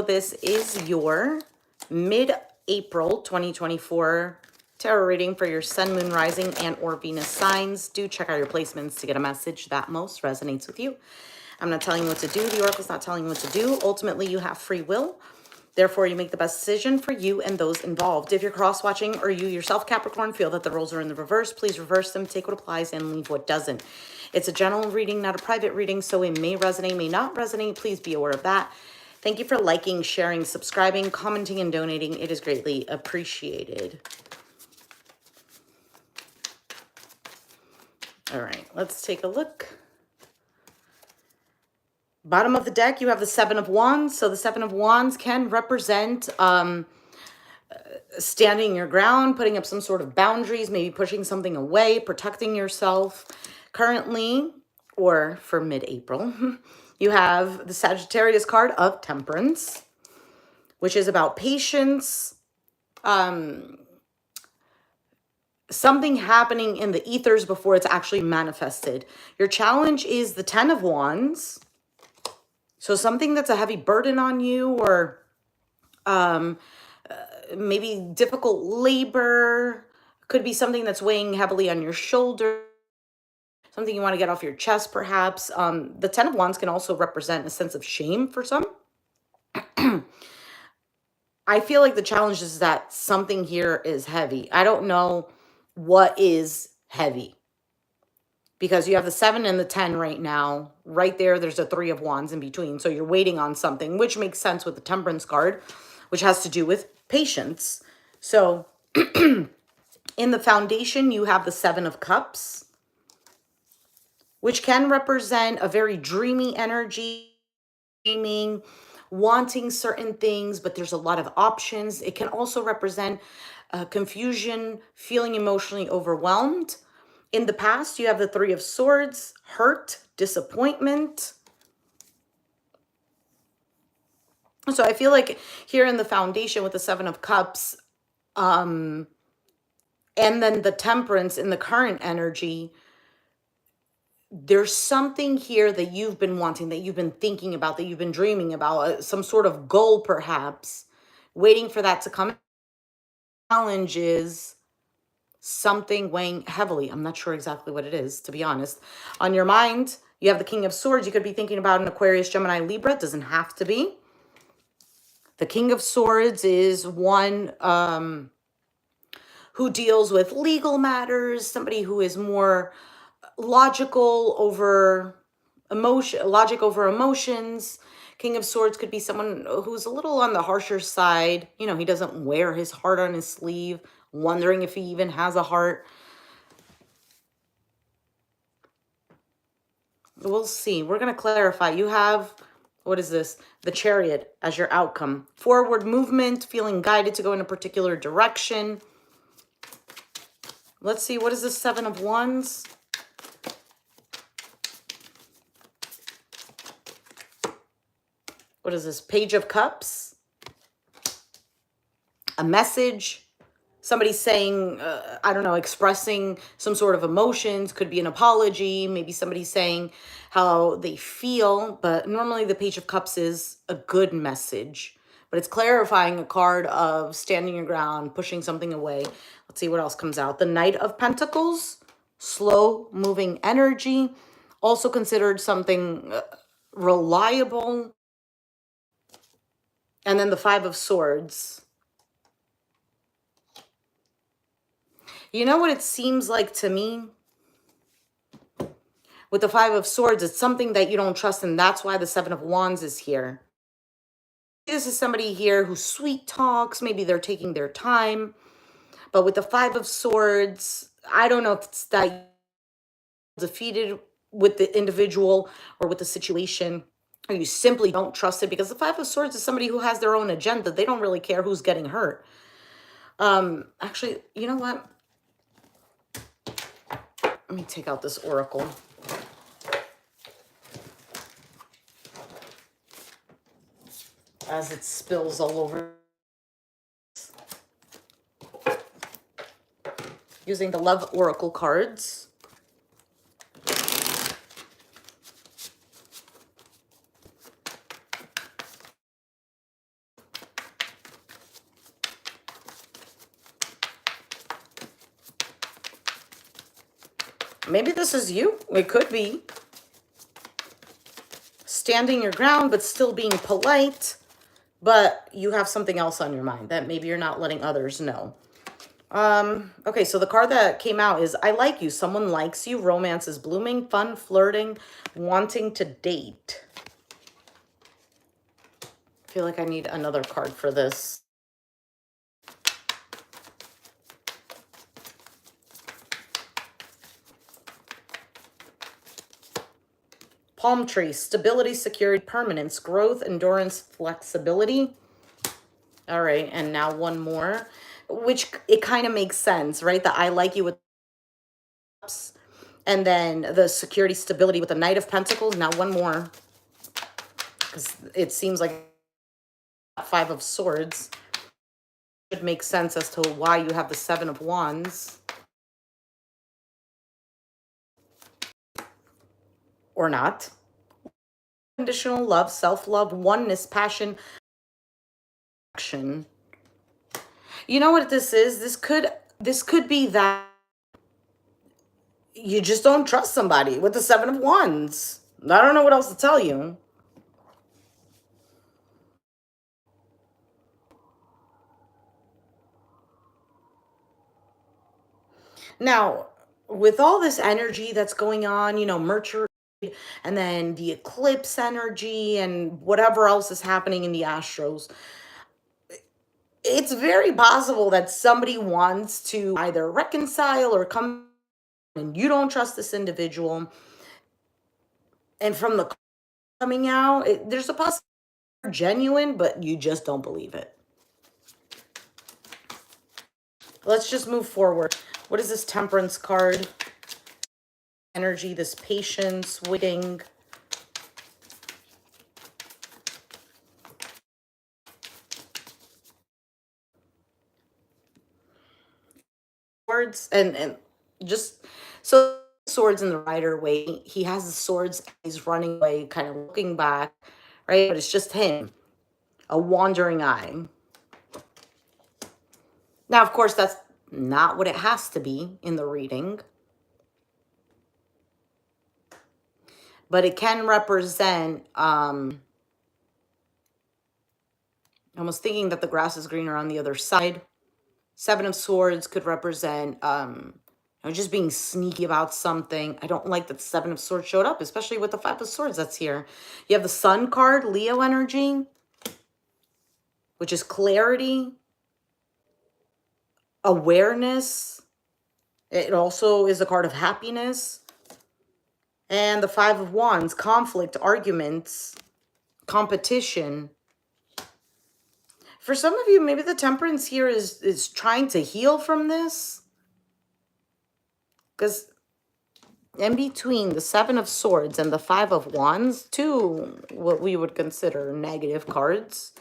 video. This is your mid-April 2024 tarot reading for your Sun, Moon, Rising, and or Venus signs. Do check out your placements to get a message that most resonates with you. I'm not telling you what to do. The Oracle's not telling you what to do. Ultimately, you have free will. Therefore, you make the best decision for you and those involved. If you're cross-watching or you yourself, Capricorn, feel that the roles are in the reverse, please reverse them, take what applies, and leave what doesn't. It's a general reading, not a private reading, so it may resonate, may not resonate. Please be aware of that. Thank you for liking, sharing, subscribing, commenting, and donating. It is greatly appreciated. All right, let's take a look. Bottom of the deck, you have the Seven of Wands. So the Seven of Wands can represent standing your ground, putting up some sort of boundaries, maybe pushing something away, protecting yourself. Currently, or for mid-April, you have the Sagittarius card of Temperance, which is about patience, something happening in the ethers before it's actually manifested. Your challenge is the Ten of Wands. So something that's a heavy burden on you, or maybe difficult labor, could be something that's weighing heavily on your shoulder, something you want to get off your chest, perhaps. The Ten of Wands can also represent a sense of shame for some. I feel like the challenge is that something here is heavy. I don't know what is heavy, because you have the 7 and the 10 right now. Right there, there's a 3 of Wands in between. So you're waiting on something, which makes sense with the Temperance card, which has to do with patience. So in the foundation, you have the 7 of Cups, which can represent a very dreamy energy, dreaming, wanting certain things, but there's a lot of options. It can also represent confusion, feeling emotionally overwhelmed. In the past, you have the 3 of Swords, hurt, disappointment. So I feel like here in the foundation with the 7 of Cups, and then the Temperance in the current energy, there's something here that you've been wanting, that you've been thinking about, that you've been dreaming about, some sort of goal perhaps, waiting for that to come. Challenges, something weighing heavily. I'm not sure exactly what it is, to be honest. On your mind, you have the King of Swords. You could be thinking about an Aquarius, Gemini, Libra. It doesn't have to be. The King of Swords is one who deals with legal matters, somebody who is more logical over logic over emotions. King of Swords could be someone who's a little on the harsher side. You know, he doesn't wear his heart on his sleeve, wondering if he even has a heart. We'll see. We're going to clarify. You have, what is this? The Chariot as your outcome. Forward movement, feeling guided to go in a particular direction. Let's see. What is the 7 of Wands? What is this? Page of Cups. A message. Somebody saying, I don't know, expressing some sort of emotions. Could be an apology. Maybe somebody saying how they feel. But normally the Page of Cups is a good message. But it's clarifying a card of standing your ground, pushing something away. Let's see what else comes out. The Knight of Pentacles. Slow moving energy. Also considered something reliable. And then the 5 of Swords. You know what it seems like to me? With the 5 of Swords, it's something that you don't trust, and that's why the 7 of Wands is here. This is somebody here who sweet talks. Maybe they're taking their time. But with the 5 of Swords, I don't know if it's that defeated with the individual or with the situation, or you simply don't trust it, because the 5 of Swords is somebody who has their own agenda. They don't really care who's getting hurt. Actually, you know what? Let me take out this oracle. As it spills all over. Using the Love Oracle cards. Maybe this is you. It could be. Standing your ground, but still being polite. But you have something else on your mind that maybe you're not letting others know. Okay, so the card that came out is I like you. Someone likes you. Romance is blooming, fun, flirting, wanting to date. I feel like I need another card for this. Palm tree, stability, security, permanence, growth, endurance, flexibility. All right, and now one more, which it kind of makes sense, right? The I like you with cups, and then the security, stability with the Knight of Pentacles. Now one more, because it seems like Five of Swords should make sense as to why you have the Seven of Wands. Or not. Conditional love, self-love, oneness, passion, action. You know what this is? This could be that you just don't trust somebody with the Seven of Wands. I don't know what else to tell you. Now, with all this energy that's going on, you know, Mercury and then the eclipse energy and whatever else is happening in the astros, it's very possible that somebody wants to either reconcile or come and you don't trust this individual. And from the coming out, there's a possibility genuine, but you just don't believe it. Let's just move forward. What is this Temperance card? Energy, this patience, waiting. Swords and just so swords in the Rider way. He has the swords, he's running away, kind of looking back, right? But it's just him, a wandering eye. Now, of course, that's not what it has to be in the reading. But it can represent, I was thinking that the grass is greener on the other side. Seven of Swords could represent, just being sneaky about something. I don't like that the Seven of Swords showed up, especially with the Five of Swords that's here. You have the Sun card, Leo energy, which is clarity, awareness. It also is a card of happiness. And the Five of Wands, conflict, arguments, competition. For some of you, maybe the Temperance here is trying to heal from this. Because in between the Seven of Swords and the Five of Wands, two what we would consider negative cards,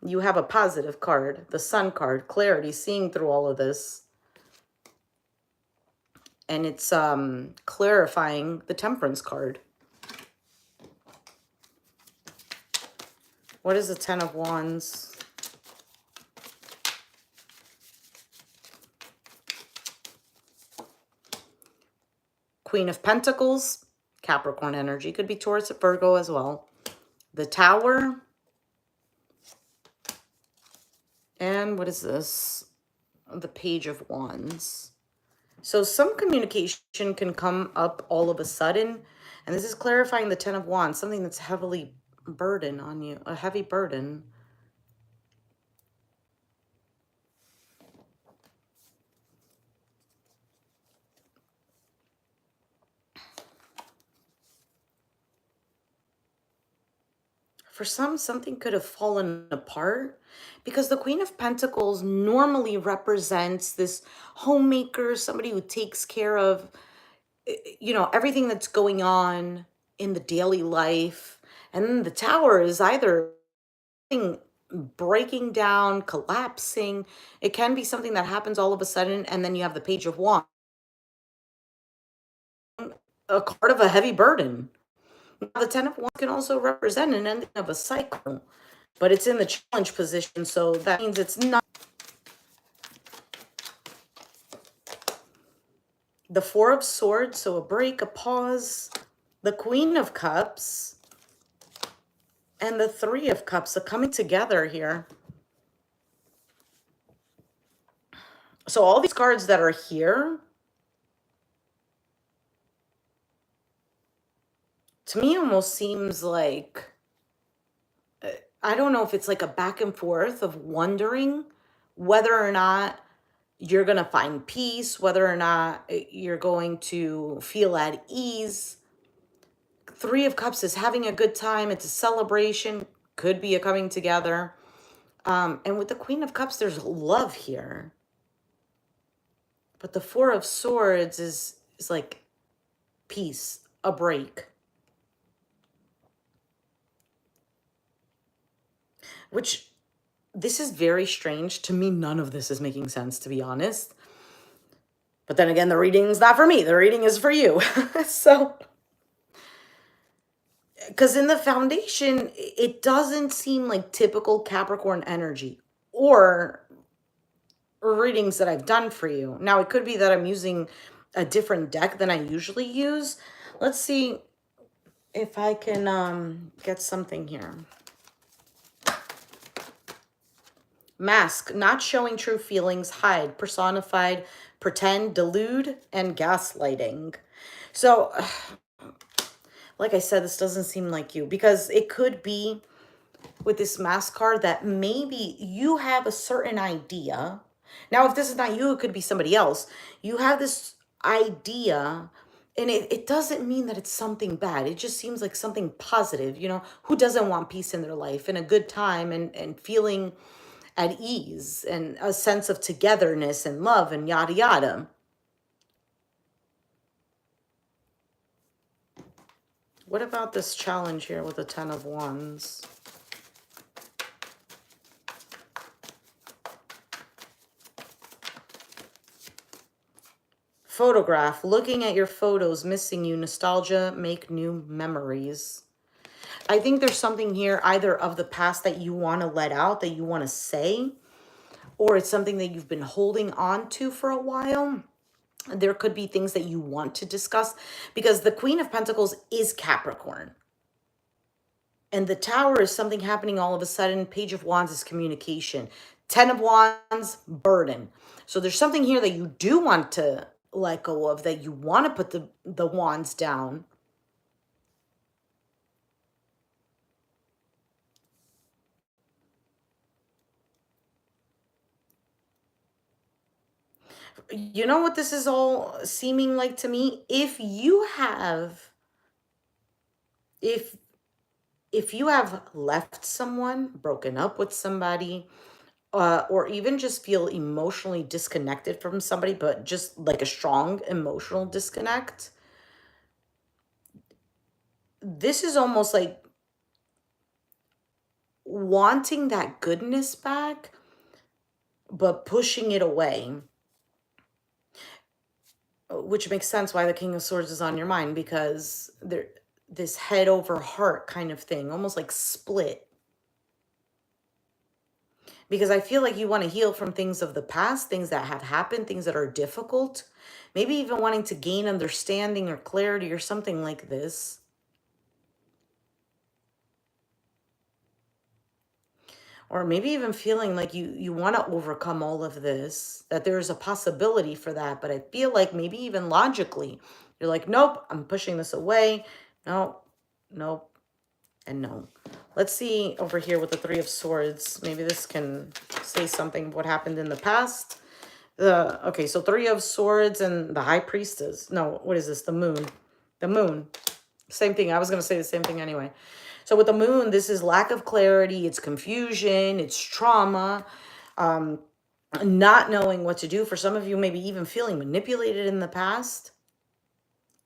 you have a positive card, the Sun card, clarity, seeing through all of this. And it's clarifying the Temperance card. What is the Ten of Wands? Queen of Pentacles, Capricorn energy. Could be Taurus, Virgo as well. The Tower. And what is this? The Page of Wands. So some communication can come up all of a sudden. And this is clarifying the Ten of Wands, something that's heavily burden on you, a heavy burden. For some, something could have fallen apart because the Queen of Pentacles normally represents this homemaker, somebody who takes care of, everything that's going on in the daily life. And then the Tower is either breaking down, collapsing. It can be something that happens all of a sudden. And then you have the Page of Wands, a card of a heavy burden. The Ten of Wands can also represent an ending of a cycle, but it's in the challenge position, so that means it's not the Four of Swords, so a break, a pause, the Queen of Cups, and the Three of Cups are coming together here. So all these cards that are here, to me almost seems like, I don't know if it's like a back and forth of wondering whether or not you're going to find peace, whether or not you're going to feel at ease. Three of Cups is having a good time. It's a celebration. Could be a coming together. And with the Queen of Cups, there's love here. But the Four of Swords is like peace, a break. Which, this is very strange. To me, none of this is making sense, to be honest. But then again, the reading's not for me. The reading is for you. So, because in the foundation, it doesn't seem like typical Capricorn energy or readings that I've done for you. Now, it could be that I'm using a different deck than I usually use. Let's see if I can get something here. Mask, not showing true feelings, hide, personified, pretend, delude, and gaslighting. So, like I said, this doesn't seem like you, because it could be with this mask card that maybe you have a certain idea. Now, if this is not you, it could be somebody else. You have this idea, and it doesn't mean that it's something bad. It just seems like something positive. You know, who doesn't want peace in their life and a good time and feeling at ease and a sense of togetherness and love and yada yada. What about this challenge here with the Ten of Wands? Photograph, looking at your photos, missing you, nostalgia, make new memories. I think there's something here either of the past that you want to let out, that you want to say, or it's something that you've been holding on to for a while. There could be things that you want to discuss, because the Queen of Pentacles is Capricorn. And the Tower is something happening all of a sudden. Page of Wands is communication. Ten of Wands, burden. So there's something here that you do want to let go of, that you want to put the wands down. You know what this is all seeming like to me? If you have left someone, broken up with somebody, or even just feel emotionally disconnected from somebody, but just like a strong emotional disconnect, this is almost like wanting that goodness back, but pushing it away. Which makes sense why the King of Swords is on your mind, because this head over heart kind of thing, almost like split. Because I feel like you want to heal from things of the past, things that have happened, things that are difficult. Maybe even wanting to gain understanding or clarity or something like this. Or maybe even feeling like you want to overcome all of this, that there's a possibility for that. But I feel like maybe even logically, you're like, nope, I'm pushing this away. Nope, nope, and no. Let's see over here with the Three of Swords. Maybe this can say something of what happened in the past. Okay, so Three of Swords and the High Priestess. No, what is this? The Moon. The Moon. Same thing. I was going to say the same thing anyway. So with the Moon, this is lack of clarity. It's confusion. It's trauma. Not knowing what to do. For some of you, maybe even feeling manipulated in the past.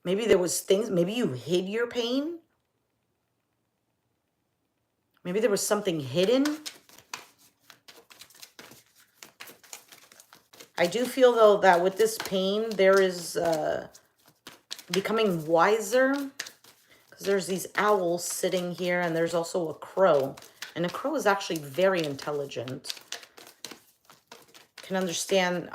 Maybe there was things. Maybe you hid your pain. Maybe there was something hidden. I do feel, though, that with this pain, there is becoming wiser. Because there's these owls sitting here, and there's also a crow. And a crow is actually very intelligent. Can understand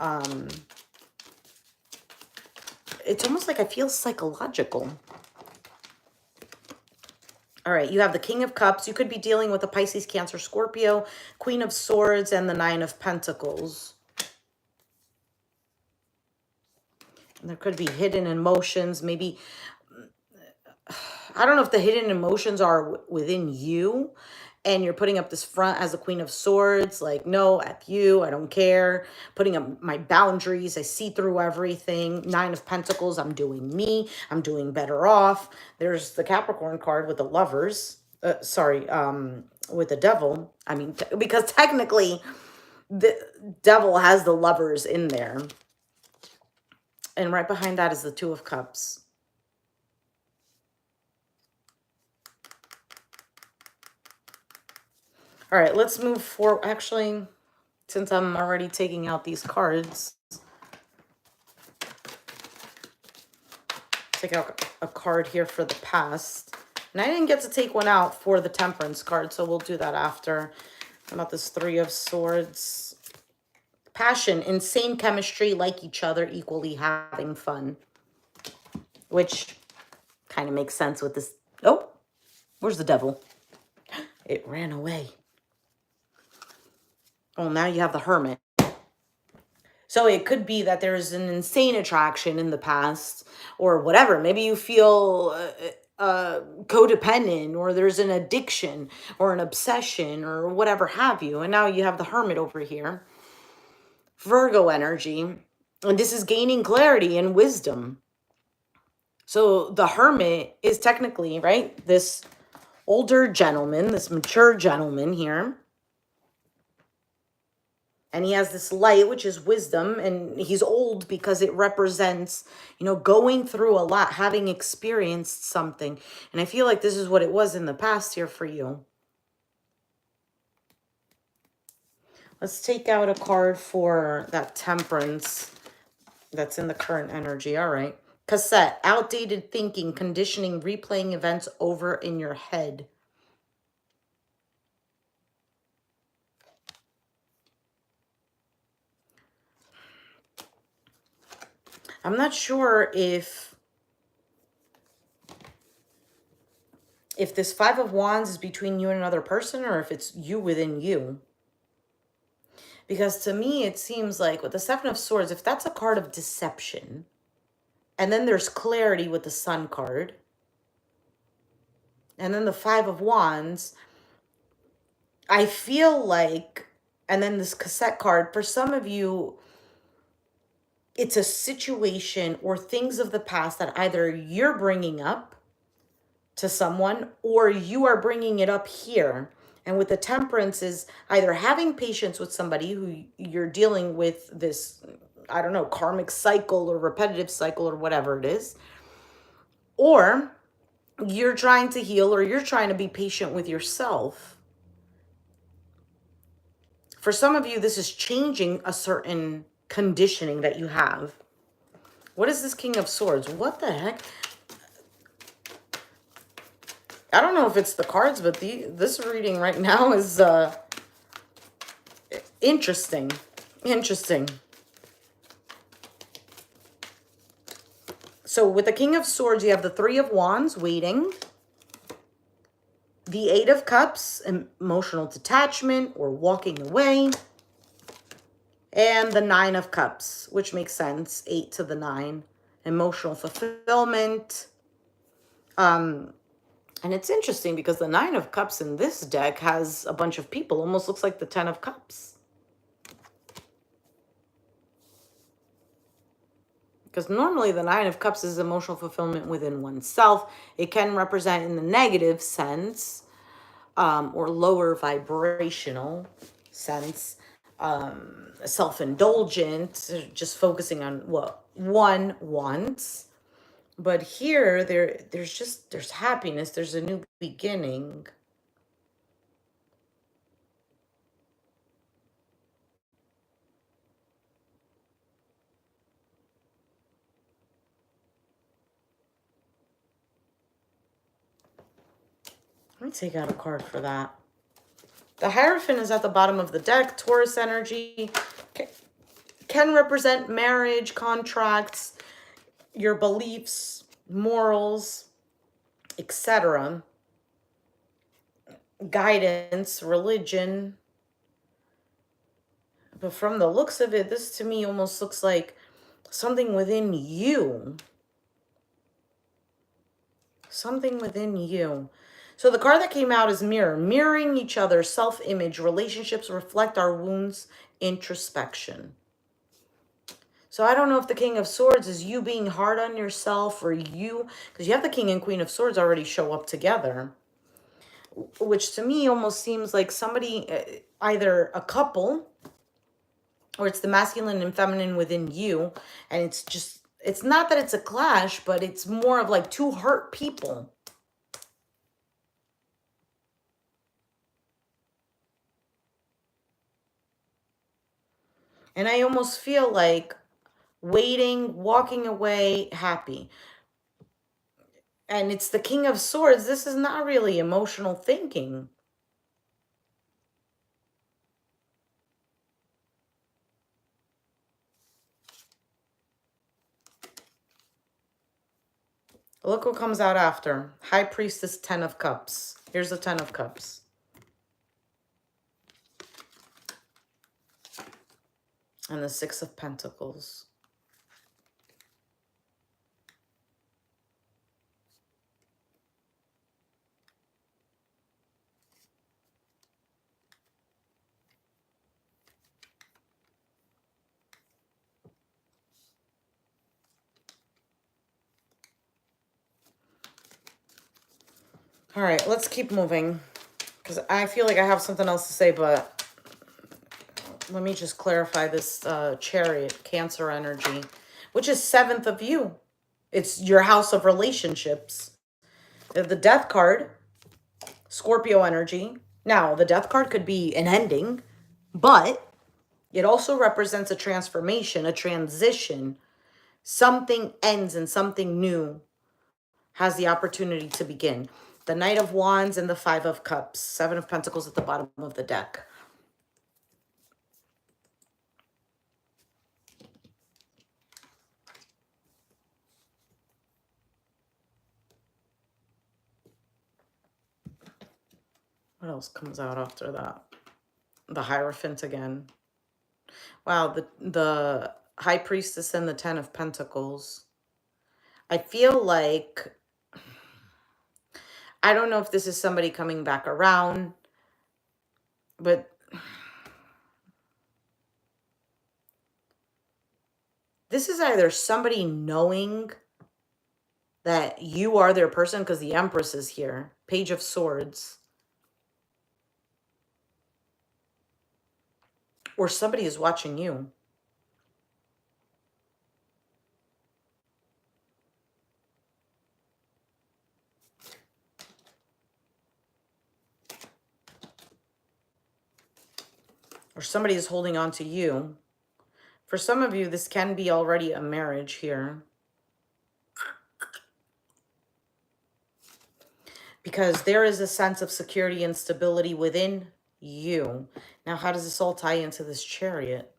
it's almost like I feel psychological. All right, you have the King of Cups. You could be dealing with a Pisces, Cancer, Scorpio, Queen of Swords, and the Nine of Pentacles. And there could be hidden emotions. Maybe, I don't know if the hidden emotions are within you and you're putting up this front as the Queen of Swords, like, no, F you, I don't care. Putting up my boundaries, I see through everything. Nine of Pentacles, I'm doing me. I'm doing better off. There's the Capricorn card with the lovers. With the devil. I mean, because technically the devil has the lovers in there. And right behind that is the Two of Cups. All right, let's move forward. Actually, since I'm already taking out these cards, take out a card here for the past. And I didn't get to take one out for the Temperance card, so we'll do that after. How about this Three of Swords? Passion, insane chemistry, like each other, equally having fun. Which kind of makes sense with this. Oh, where's the devil? It ran away. Oh, now you have the Hermit. So it could be that there's an insane attraction in the past or whatever. Maybe you feel codependent, or there's an addiction or an obsession or whatever have you. And now you have the Hermit over here. Virgo energy. And this is gaining clarity and wisdom. So the Hermit is technically, right, this older gentleman, this mature gentleman here. And he has this light, which is wisdom, and he's old because it represents, you know, going through a lot, having experienced something. And I feel like this is what it was in the past here for you. Let's take out a card for that Temperance that's in the current energy. All right. Cassette, outdated thinking, conditioning, replaying events over in your head. I'm not sure if this Five of Wands is between you and another person, or if it's you within you. Because to me, it seems like with the Seven of Swords, if that's a card of deception, and then there's clarity with the Sun card, and then the Five of Wands, I feel like, and then this Cassette card, for some of you, it's a situation or things of the past that either you're bringing up to someone or you are bringing it up here. And with the Temperance is either having patience with somebody who you're dealing with this, I don't know, karmic cycle or repetitive cycle or whatever it is, or you're trying to heal, or you're trying to be patient with yourself. For some of you, this is changing a certain conditioning that you have. What is this King of Swords? What the heck? I don't know if it's the cards, but this reading right now is interesting. Interesting. So with the King of Swords, you have the Three of Wands waiting. The Eight of Cups, emotional detachment or walking away. And the Nine of Cups, which makes sense. 8 to the 9. Emotional fulfillment. And it's interesting because the Nine of Cups in this deck has a bunch of people. Almost looks like the 10 of Cups. Because normally the Nine of Cups is emotional fulfillment within oneself. It can represent in the negative sense, or lower vibrational sense, self-indulgent, just focusing on what one wants. But here, there's happiness. There's a new beginning. Let me take out a card for that. The Hierophant is at the bottom of the deck. Taurus energy can represent marriage, contracts, your beliefs, morals, etc., guidance, religion. But from the looks of it, this to me almost looks like something within you. Something within you. So the card that came out is mirror. Mirroring each other, self-image, relationships reflect our wounds, introspection. So I don't know if the King of Swords is you being hard on yourself, or you, because you have the King and Queen of Swords already show up together, which to me almost seems like somebody, either a couple, or it's the masculine and feminine within you. And it's just, it's not that it's a clash, but it's more of like two hurt people. And I almost feel like waiting, walking away, happy. And it's the King of Swords. This is not really emotional thinking. Look what comes out after. High Priestess, 10 of Cups. Here's the 10 of Cups. And the 6 of Pentacles. All right, let's keep moving, because I feel like I have something else to say, but let me just clarify this Chariot, Cancer energy, which is 7th of you. It's your house of relationships. The Death card, Scorpio energy. Now, the Death card could be an ending, but it also represents a transformation, a transition. Something ends and something new has the opportunity to begin. The Knight of Wands and the 5 of Cups. 7 of Pentacles at the bottom of the deck. What else comes out after that? The Hierophant again. Wow, the High Priestess and the 10 of Pentacles. I feel like, I don't know if this is somebody coming back around, but this is either somebody knowing that you are their person, because the Empress is here. Page of Swords. Or somebody is watching you. Or somebody is holding on to you. For some of you, this can be already a marriage here. Because there is a sense of security and stability within you. Now, how does this all tie into this Chariot?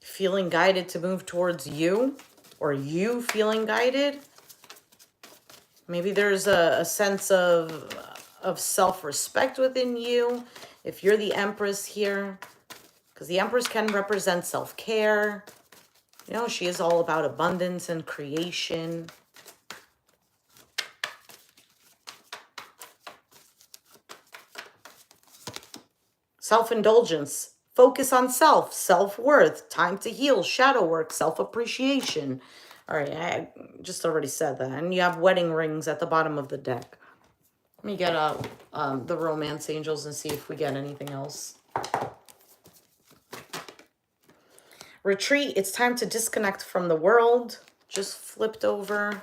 Feeling guided to move towards you? Or you feeling guided? Maybe there's a sense of self-respect within you. If you're the Empress here, because the Empress can represent self-care. You know, she is all about abundance and creation. Self-indulgence. Focus on self. Self-worth. Time to heal. Shadow work. Self-appreciation. All right, I just already said that. And you have wedding rings at the bottom of the deck. Let me get the Romance Angels and see if we get anything else. Retreat. It's time to disconnect from the world. Just flipped over.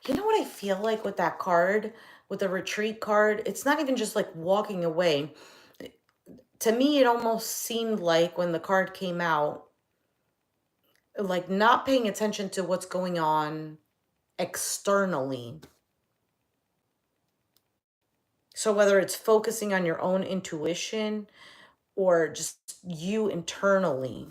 You know what I feel like with that card? With the retreat card? It's not even just like walking away. To me, it almost seemed like when the card came out, like not paying attention to what's going on externally. So whether it's focusing on your own intuition or just you internally.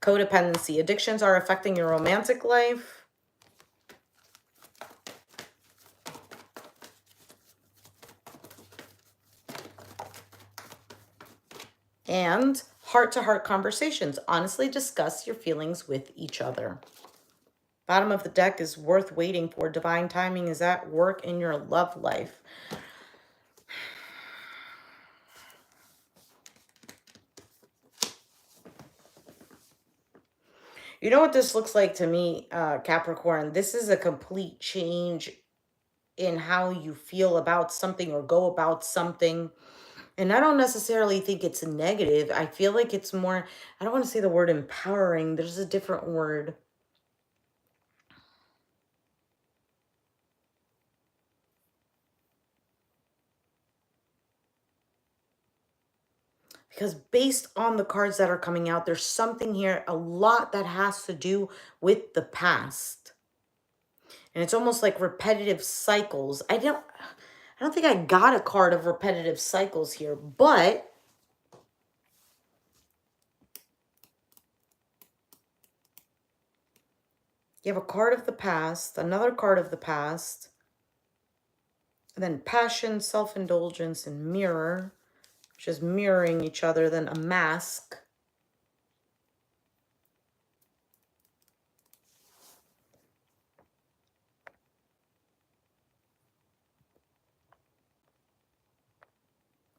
Codependency. Addictions are affecting your romantic life. And heart-to-heart conversations. Honestly discuss your feelings with each other. Bottom of the deck is worth waiting for. Divine timing is at work in your love life. You know what this looks like to me, Capricorn? This is a complete change in how you feel about something or go about something. And I don't necessarily think it's negative. I feel like it's more, I don't want to say the word empowering. There's a different word. Because based on the cards that are coming out, there's something here, a lot that has to do with the past. And it's almost like repetitive cycles. I don't think I got a card of repetitive cycles here, but you have a card of the past, another card of the past, and then passion, self-indulgence, and mirror, which is mirroring each other, then a mask.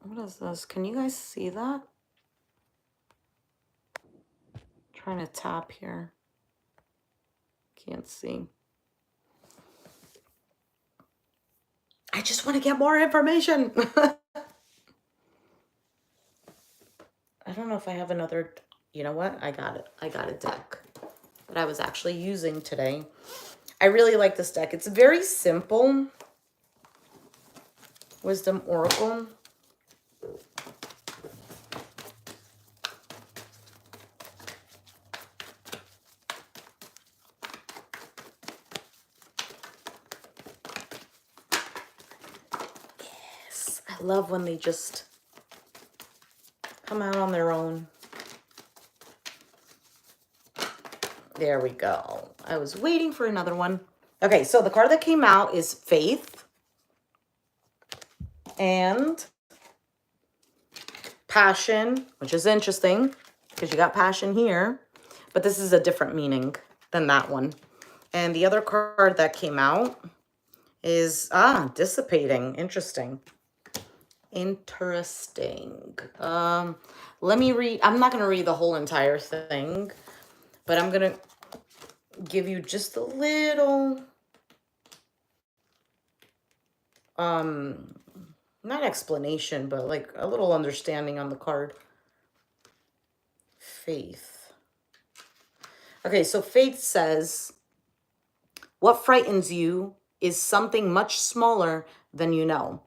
What is this? Can you guys see that? Trying to tap here. Can't see. I just want to get more information. I don't know if I have another, you know what? I got it. I got a deck that I was actually using today. I really like this deck. It's very simple. Wisdom Oracle. Yes, I love when they just come out on their own. There we go. I was waiting for another one. Okay, so the card that came out is Faith and Passion, which is interesting because you got passion here, but this is a different meaning than that one. And the other card that came out is, Dissipating. Interesting. Interesting. Let me read. I'm not going to read the whole entire thing, but I'm going to give you just a little, not explanation, but like a little understanding on the card. Faith. Okay, so Faith says, what frightens you is something much smaller than you know.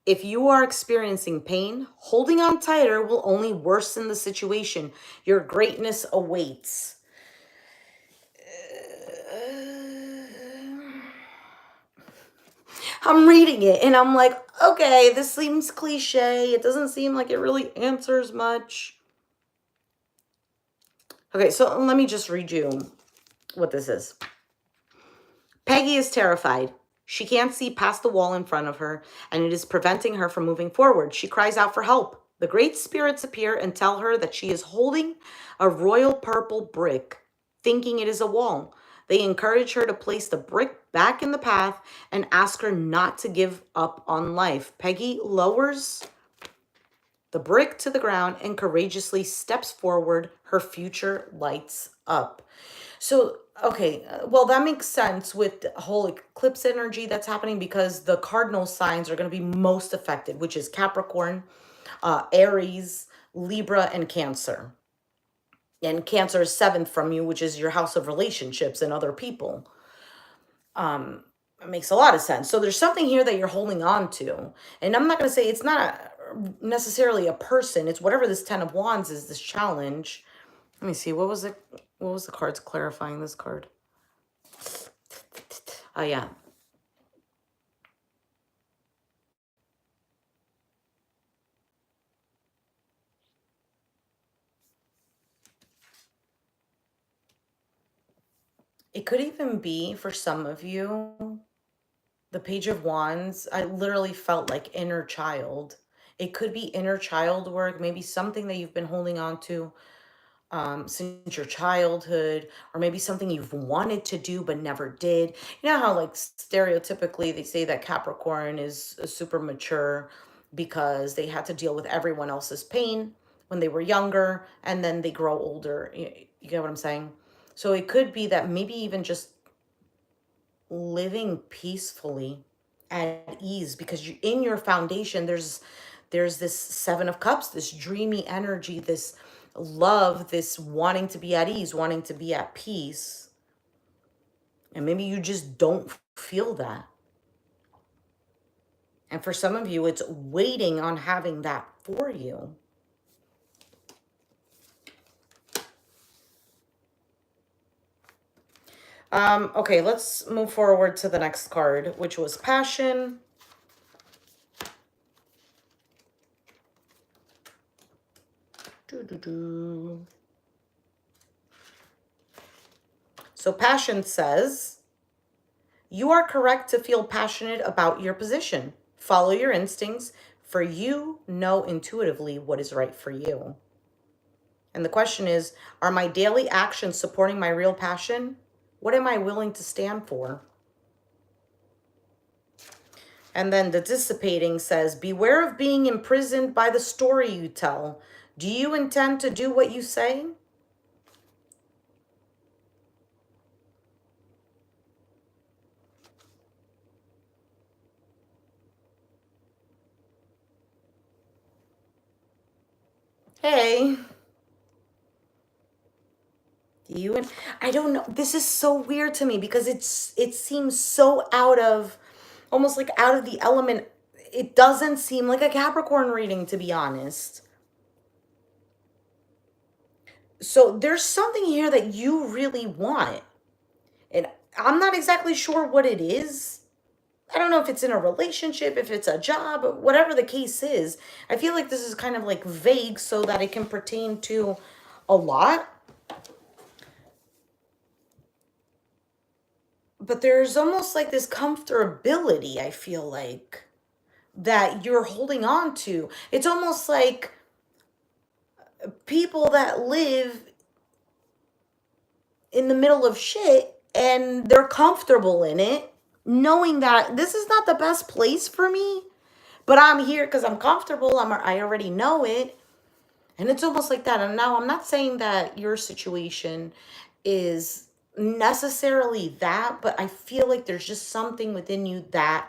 If you are experiencing pain, holding on tighter will only worsen the situation. Your greatness awaits. I'm reading it and I'm like, okay, this seems cliche. It doesn't seem like it really answers much. Okay, so let me just read you what this is. Peggy is terrified. She can't see past the wall in front of her, and it is preventing her from moving forward. She cries out for help. The great spirits appear and tell her that she is holding a royal purple brick, thinking it is a wall. They encourage her to place the brick back in the path and ask her not to give up on life. Peggy lowers the brick to the ground and courageously steps forward. Her future lights up. So, okay, well, that makes sense with the whole eclipse energy that's happening because the cardinal signs are going to be most affected, which is Capricorn, Aries, Libra, and Cancer. And Cancer is 7th from you, which is your house of relationships and other people. It makes a lot of sense. So there's something here that you're holding on to. And I'm not going to say it's not necessarily a person. It's whatever this 10 of Wands is, this challenge. Let me see. What was it? What was the cards clarifying this card? Oh, yeah. It could even be for some of you, the Page of Wands, I literally felt like inner child. It could be inner child work, maybe something that you've been holding on to since your childhood, or maybe something you've wanted to do but never did. You know how, like, stereotypically they say that Capricorn is super mature because they had to deal with everyone else's pain when they were younger and then they grow older. You get what I'm saying? So it could be that maybe even just living peacefully at ease, because you, in your foundation there's this 7 of Cups, this dreamy energy, this love, this wanting to be at ease, wanting to be at peace, and maybe you just don't feel that. And for some of you, it's waiting on having that for you. Okay, let's move forward to the next card, which was Passion. So Passion says, you are correct to feel passionate about your position. Follow your instincts, for you know intuitively what is right for you. And the question is, are my daily actions supporting my real passion? What am I willing to stand for? And then the Dissipating says, beware of being imprisoned by the story you tell. Do you intend to do what you say? Hey. I don't know. This is so weird to me because it seems so out of, almost like out of the element. It doesn't seem like a Capricorn reading, to be honest. So there's something here that you really want. And I'm not exactly sure what it is. I don't know if it's in a relationship, if it's a job, whatever the case is. I feel like this is kind of like vague so that it can pertain to a lot. But there's almost like this comfortability, I feel like, that you're holding on to. It's almost like people that live in the middle of shit and they're comfortable in it, knowing that this is not the best place for me, but I'm here because I'm comfortable. I already know it. And it's almost like that. And now I'm not saying that your situation is necessarily that, but I feel like there's just something within you that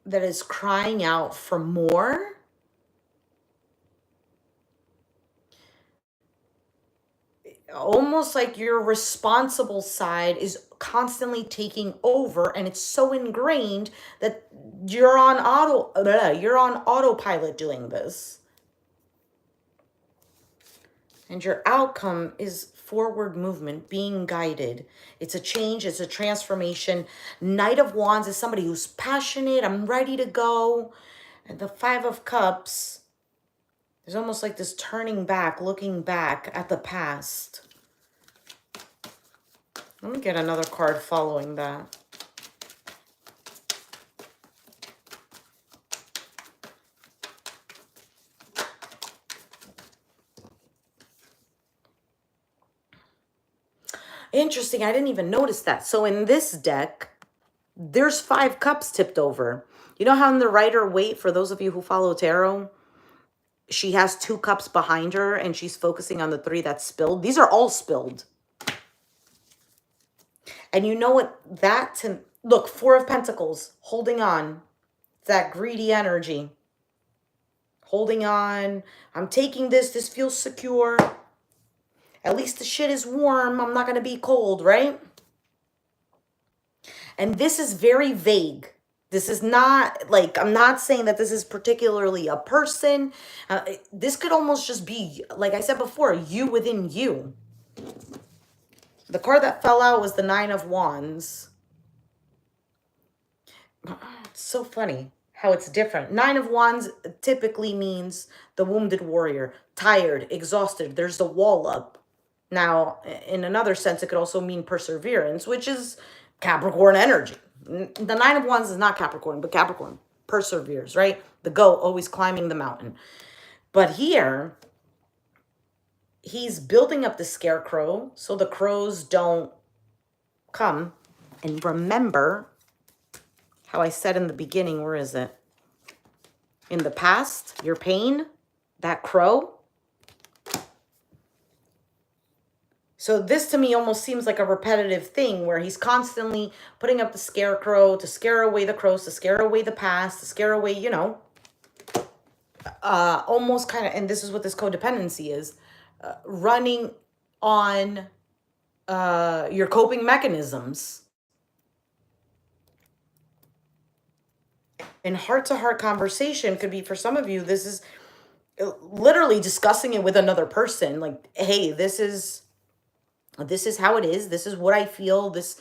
is crying out for more. Almost like your responsible side is constantly taking over, and it's so ingrained that you're on autopilot doing this. And your outcome is forward movement, being guided. It's a change, it's a transformation. Knight of Wands is somebody who's passionate. I'm ready to go. And the 5 of Cups, there's almost like this turning back, looking back at the past. Let me get another card following that. Interesting. I didn't even notice that. So in this deck, there's 5 cups tipped over. You know how in the Rider-Waite, for those of you who follow tarot, she has 2 cups behind her and she's focusing on the 3 that's spilled. These are all spilled. And you know what? Look, 4 of Pentacles, holding on. It's that greedy energy. Holding on. I'm taking this. This feels secure. At least the shit is warm. I'm not going to be cold, right? And this is very vague. This is not like, I'm not saying that this is particularly a person. This could almost just be, like I said before, you within you. The card that fell out was the Nine of Wands. It's so funny how it's different. Nine of Wands typically means the wounded warrior, tired, exhausted. There's the wall up. Now, in another sense, it could also mean perseverance, which is Capricorn energy. The Nine of Wands is not Capricorn, but Capricorn perseveres, right? The goat always climbing the mountain. But here, he's building up the scarecrow so the crows don't come. And remember how I said in the beginning, where is it? In the past, your pain, that crow. So this to me almost seems like a repetitive thing where he's constantly putting up the scarecrow to scare away the crows, to scare away the past, to scare away, you know, almost kind of, and this is what this codependency is, running on your coping mechanisms. And heart-to-heart conversation could be, for some of you, this is literally discussing it with another person. Like, hey, this is how it is. This is what I feel. This,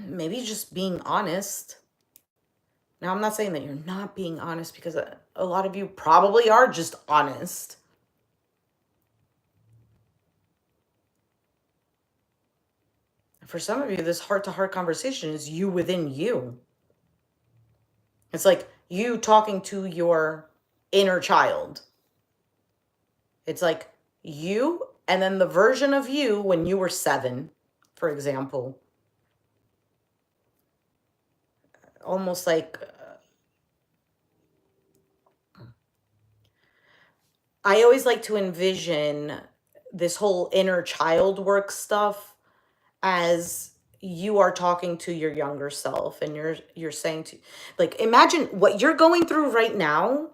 maybe just being honest. Now, I'm not saying that you're not being honest, because a lot of you probably are just honest. For some of you, this heart-to-heart conversation is you within you. It's like you talking to your inner child. It's like you, and then the version of you when you were 7, for example. Almost like, I always like to envision this whole inner child work stuff as you are talking to your younger self, and you're saying to, like, imagine what you're going through right now.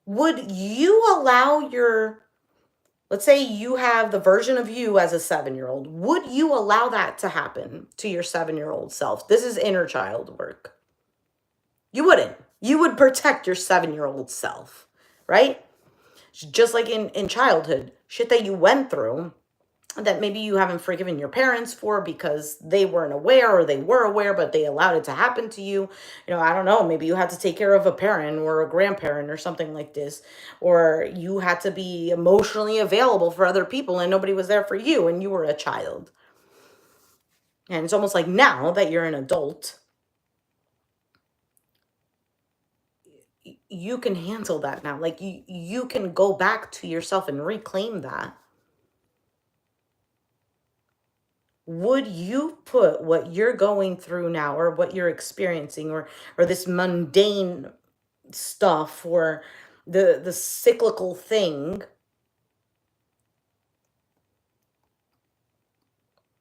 Would you allow your, let's say you have the version of you as a 7-year-old, would you allow that to happen to your 7-year-old self? This is inner child work. You wouldn't. You would protect your 7-year-old self, right? Just like in childhood, shit that you went through that maybe you haven't forgiven your parents for because they weren't aware, or they were aware, but they allowed it to happen to you. You know, I don't know, maybe you had to take care of a parent or a grandparent or something like this, or you had to be emotionally available for other people and nobody was there for you and you were a child. And it's almost like now that you're an adult, you can handle that now. Like you can go back to yourself and reclaim that. Would you put what you're going through now, or what you're experiencing, or this mundane stuff, or the cyclical thing?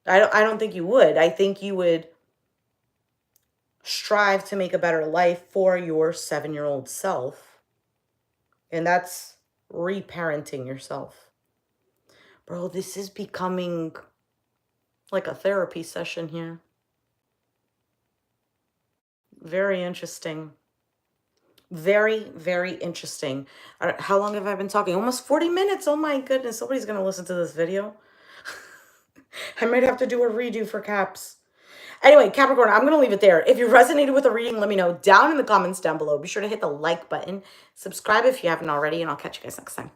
I don't think you would. I think you would strive to make a better life for your 7-year-old self. And that's reparenting yourself. Bro, this is becoming like a therapy session here. Very interesting. Very, very interesting. How long have I been talking? Almost 40 minutes. Oh my goodness. Nobody's going to listen to this video. I might have to do a redo for Caps. Anyway, Capricorn, I'm going to leave it there. If you resonated with the reading, let me know down in the comments down below. Be sure to hit the like button. Subscribe if you haven't already, and I'll catch you guys next time.